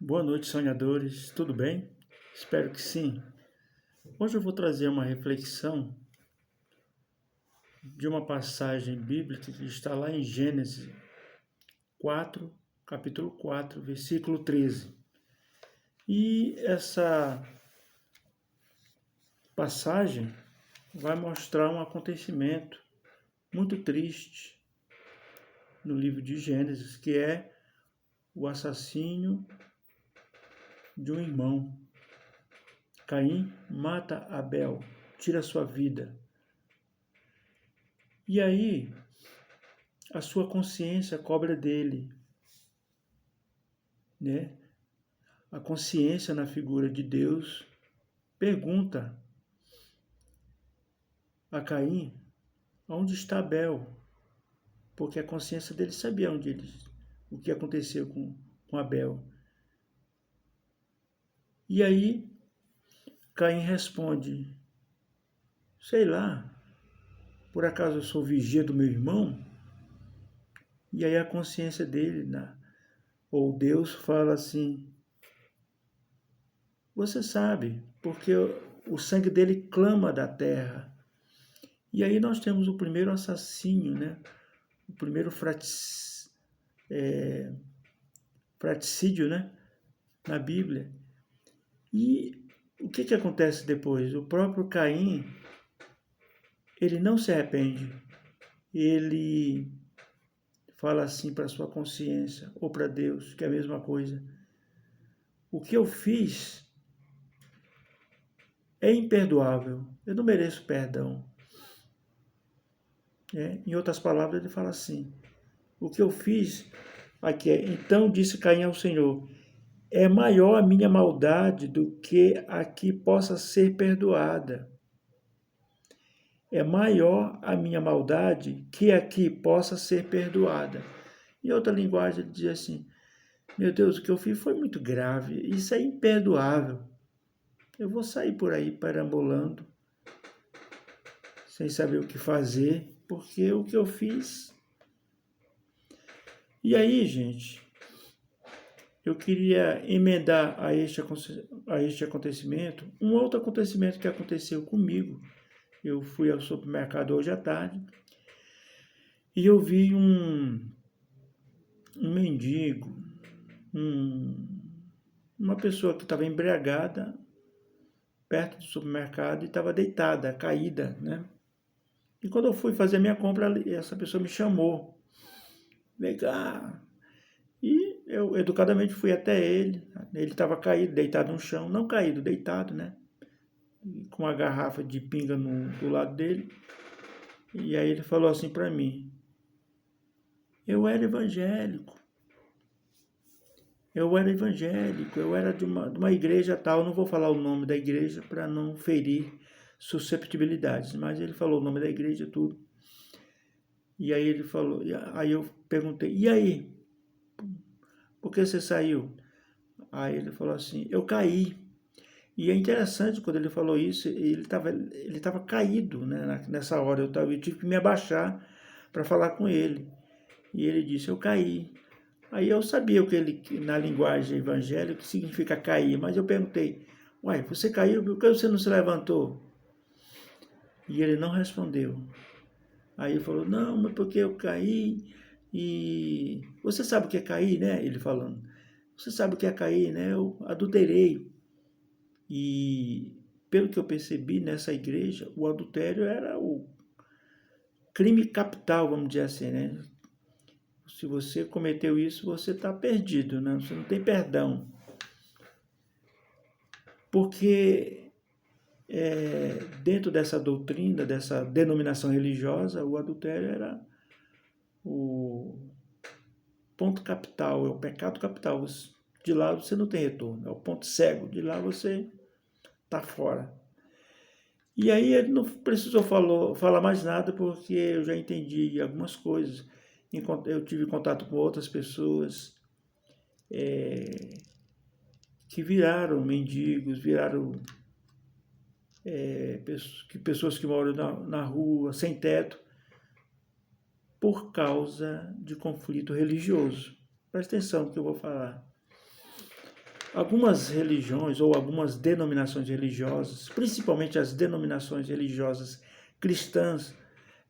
Boa noite, sonhadores. Tudo bem? Espero que sim. Hoje eu vou trazer uma reflexão de uma passagem bíblica que está lá em Gênesis 4, capítulo 4, versículo 13. E essa passagem vai mostrar um acontecimento muito triste no livro de Gênesis, que é o assassínio de um irmão. Caim mata Abel, tira sua vida. E aí, a sua consciência cobra dele, né? A consciência na figura de Deus pergunta a Caim onde está Abel, porque a consciência dele sabia o que aconteceu com Abel. E aí Caim responde: sei lá, por acaso eu sou vigia do meu irmão? E aí a consciência dele, ou Deus, fala assim: você sabe, porque o sangue dele clama da terra. E aí nós temos o primeiro assassínio, né? O primeiro fraticídio, né? Na Bíblia. E o que acontece depois? O próprio Caim, ele não se arrepende. Ele fala assim para sua consciência, ou para Deus, que é a mesma coisa. O que eu fiz é imperdoável. Eu não mereço perdão. Em outras palavras, ele fala assim: o que eu fiz aqui é. Então disse Caim ao Senhor: é maior a minha maldade do que a que possa ser perdoada. É maior a minha maldade que a que possa ser perdoada. Em outra linguagem, ele diz assim: meu Deus, o que eu fiz foi muito grave, isso é imperdoável. Eu vou sair por aí perambulando, sem saber o que fazer, porque o que eu fiz. E aí, gente, eu queria emendar a este acontecimento um outro acontecimento que aconteceu comigo. Eu fui ao supermercado hoje à tarde e eu vi um mendigo, uma pessoa que estava embriagada perto do supermercado e estava deitada, caída, né? E quando eu fui fazer a minha compra, essa pessoa me chamou. Vem cá. E eu educadamente fui até ele. Ele estava caído, deitado no chão. Não caído, deitado, né? Com uma garrafa de pinga do lado dele. E aí ele falou assim para mim: eu era evangélico. Eu era de uma igreja tal, não vou falar o nome da igreja para não ferir susceptibilidades, mas ele falou o nome da igreja, tudo. E aí ele falou, aí eu perguntei: e aí? Por que você saiu? Aí ele falou assim: eu caí. E é interessante quando ele falou isso, ele tava caído, né? Nessa hora eu tive que me abaixar para falar com ele. E ele disse: eu caí. Aí eu sabia o que ele, na linguagem evangélica, significa cair, mas eu perguntei: uai, você caiu, por que você não se levantou? E ele não respondeu. Aí ele falou: não, mas porque eu caí e... Você sabe o que é cair, né? Ele falando: você sabe o que é cair, né? Eu adulterei. E pelo que eu percebi nessa igreja, o adultério era o crime capital, vamos dizer assim, né? Se você cometeu isso, você está perdido, né? Você não tem perdão. Porque dentro dessa doutrina, dessa denominação religiosa, o adultério era o ponto capital, é o pecado capital. De lá você não tem retorno, é o ponto cego. De lá você está fora. E aí ele não precisou falar mais nada, porque eu já entendi algumas coisas. Eu tive contato com outras pessoas que viraram mendigos, viraram pessoas que moram na rua, sem teto, por causa de conflito religioso. Presta atenção no que eu vou falar. Algumas religiões ou algumas denominações religiosas, principalmente as denominações religiosas cristãs,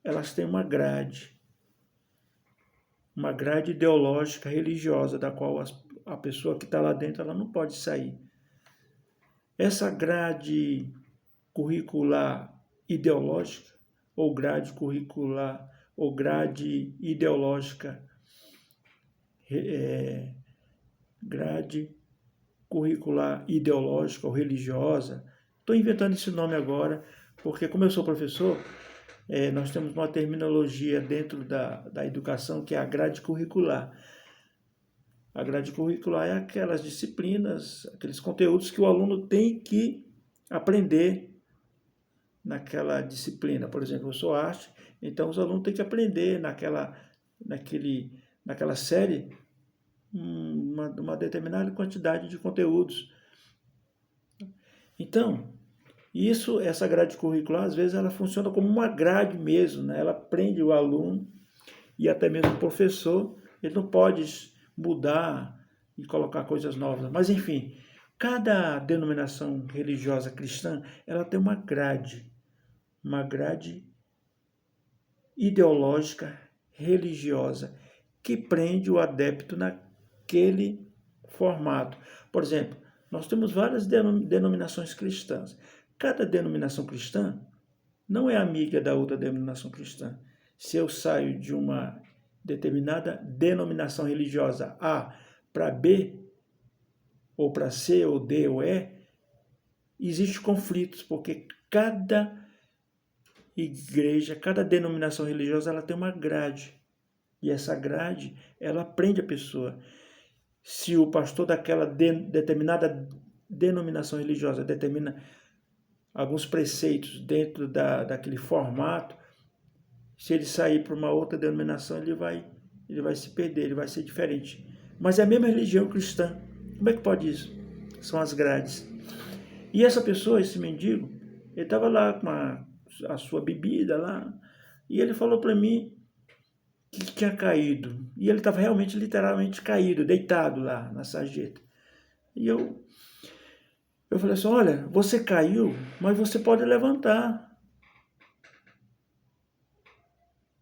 elas têm uma grade ideológica religiosa, da qual a pessoa que está lá dentro ela não pode sair. Essa grade curricular ideológica, ou grade curricular, ou grade ideológica, grade curricular ideológica ou religiosa, estou inventando esse nome agora, porque como eu sou professor, nós temos uma terminologia dentro da educação que é a grade curricular. A grade curricular é aquelas disciplinas, aqueles conteúdos que o aluno tem que aprender naquela disciplina. Por exemplo, eu sou arte, então os alunos têm que aprender naquela série uma determinada quantidade de conteúdos. Então, essa grade curricular, às vezes, ela funciona como uma grade mesmo, né? Ela prende o aluno e até mesmo o professor, ele não pode mudar e colocar coisas novas. Mas, enfim, cada denominação religiosa cristã, ela tem uma grade ideológica, religiosa, que prende o adepto naquele formato. Por exemplo, nós temos várias denominações cristãs. Cada denominação cristã não é amiga da outra denominação cristã. Se eu saio de uma determinada denominação religiosa A para B, ou para C, ou D, ou E, existem conflitos, porque cada igreja, cada denominação religiosa, ela tem uma grade. E essa grade, ela prende a pessoa. Se o pastor daquela determinada denominação religiosa determina alguns preceitos dentro daquele formato, se ele sair para uma outra denominação, ele vai se perder, ele vai ser diferente. Mas é a mesma religião cristã. Como é que pode isso? São as grades. E essa pessoa, esse mendigo, ele estava lá com a sua bebida lá, e ele falou para mim que tinha caído. E ele estava realmente, literalmente caído, deitado lá na sarjeta. E eu falei assim, olha, você caiu, mas você pode levantar.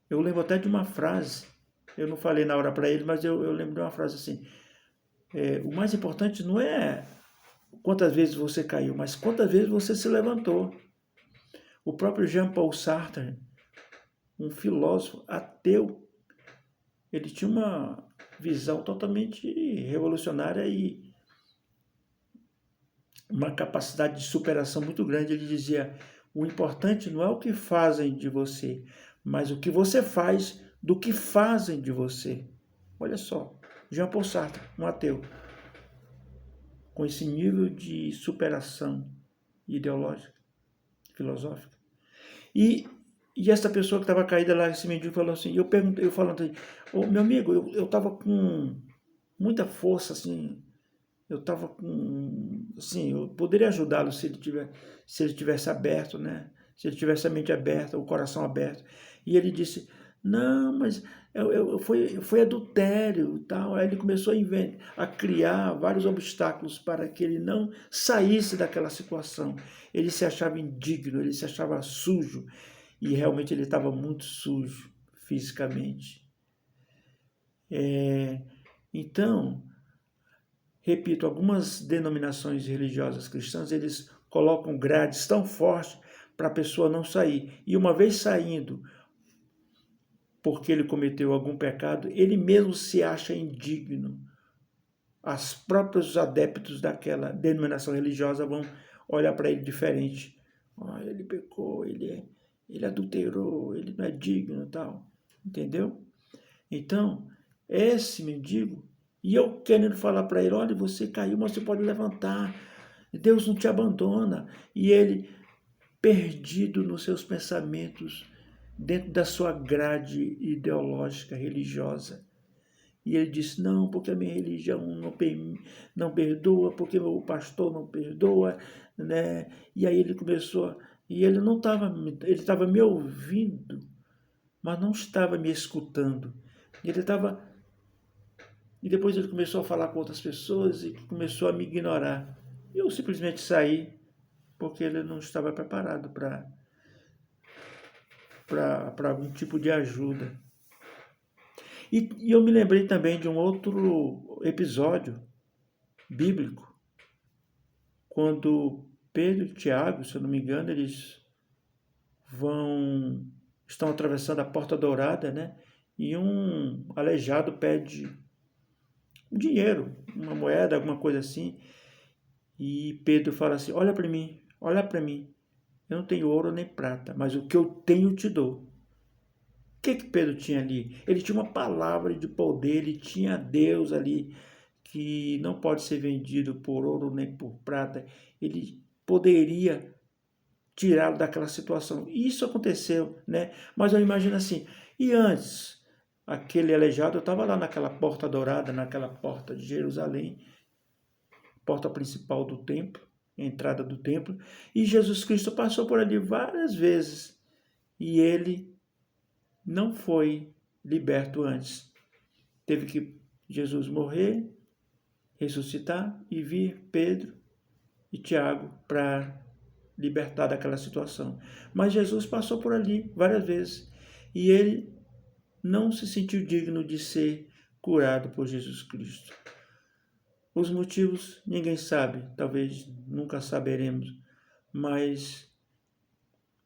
Eu lembro até de uma frase, eu não falei na hora para ele, mas eu lembro de uma frase assim, o mais importante não é quantas vezes você caiu, mas quantas vezes você se levantou. O próprio Jean-Paul Sartre, um filósofo ateu, ele tinha uma visão totalmente revolucionária e uma capacidade de superação muito grande. Ele dizia, o importante não é o que fazem de você, mas o que você faz do que fazem de você. Olha só, Jean-Paul Sartre, um ateu, com esse nível de superação ideológica, filosófica. E essa pessoa que estava caída lá, esse mendigo, falou assim, eu falando assim, meu amigo, eu estava com muita força, assim, eu estava com, assim, eu poderia ajudá-lo se ele tivesse aberto, né? Se ele tivesse a mente aberta, o coração aberto. E ele disse, não, mas foi adultério e tal. Aí ele começou a criar vários obstáculos para que ele não saísse daquela situação. Ele se achava indigno, ele se achava sujo. E realmente ele estava muito sujo fisicamente. Então, repito, algumas denominações religiosas cristãs, eles colocam grades tão fortes para a pessoa não sair. E uma vez saindo, porque ele cometeu algum pecado, ele mesmo se acha indigno. Os próprios adeptos daquela denominação religiosa vão olhar para ele diferente. Ele pecou, ele adulterou, ele não é digno e tal. Entendeu? Então, esse mendigo, e eu querendo falar para ele, olha, você caiu, mas você pode levantar. Deus não te abandona. E ele, perdido nos seus pensamentos, dentro da sua grade ideológica, religiosa. E ele disse, não, porque a minha religião não perdoa, porque o pastor não perdoa, né? E aí ele começou, e ele estava me ouvindo, mas não estava me escutando. Ele estava E depois ele começou a falar com outras pessoas e começou a me ignorar. Eu simplesmente saí porque ele não estava preparado para algum tipo de ajuda. E eu me lembrei também de um outro episódio bíblico, quando Pedro e Tiago, se eu não me engano, eles estão atravessando a Porta Dourada, né? E um aleijado pede dinheiro, uma moeda, alguma coisa assim. E Pedro fala assim: olha para mim, olha para mim. Eu não tenho ouro nem prata, mas o que eu tenho te dou. O que Pedro tinha ali? Ele tinha uma palavra de poder, ele tinha Deus ali, que não pode ser vendido por ouro nem por prata. Ele poderia tirá-lo daquela situação. E isso aconteceu, né? Mas eu imagino assim, e antes, aquele aleijado estava lá naquela porta dourada, naquela porta de Jerusalém, porta principal do templo, entrada do templo, e Jesus Cristo passou por ali várias vezes, e ele não foi liberto antes. Teve que Jesus morrer, ressuscitar e vir Pedro e Tiago para libertar daquela situação. Mas Jesus passou por ali várias vezes e ele não se sentiu digno de ser curado por Jesus Cristo. Os motivos ninguém sabe, talvez nunca saberemos, mas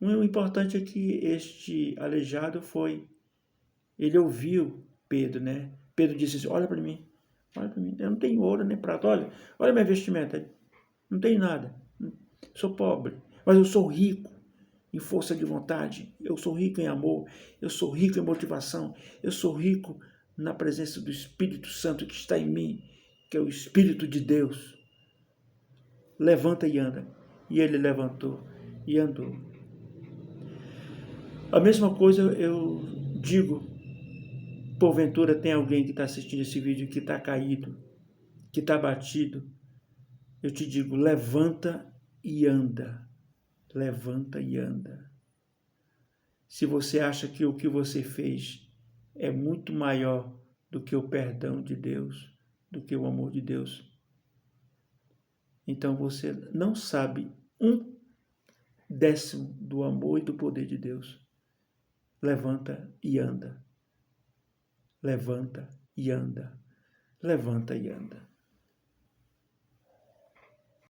o importante é que este aleijado ele ouviu Pedro, né? Pedro disse assim: olha para mim, eu não tenho ouro nem prata, olha minha vestimenta, não tenho nada, sou pobre, mas eu sou rico em força de vontade, eu sou rico em amor, eu sou rico em motivação, eu sou rico na presença do Espírito Santo que está em mim, que é o Espírito de Deus. Levanta e anda. E ele levantou e andou. A mesma coisa eu digo, porventura tem alguém que está assistindo esse vídeo que está caído, que está batido, eu te digo, levanta e anda. Levanta e anda. Se você acha que o que você fez é muito maior do que o perdão de Deus, do que o amor de Deus, então você não sabe 1/10 do amor e do poder de Deus. Levanta e anda. Levanta e anda. Levanta e anda.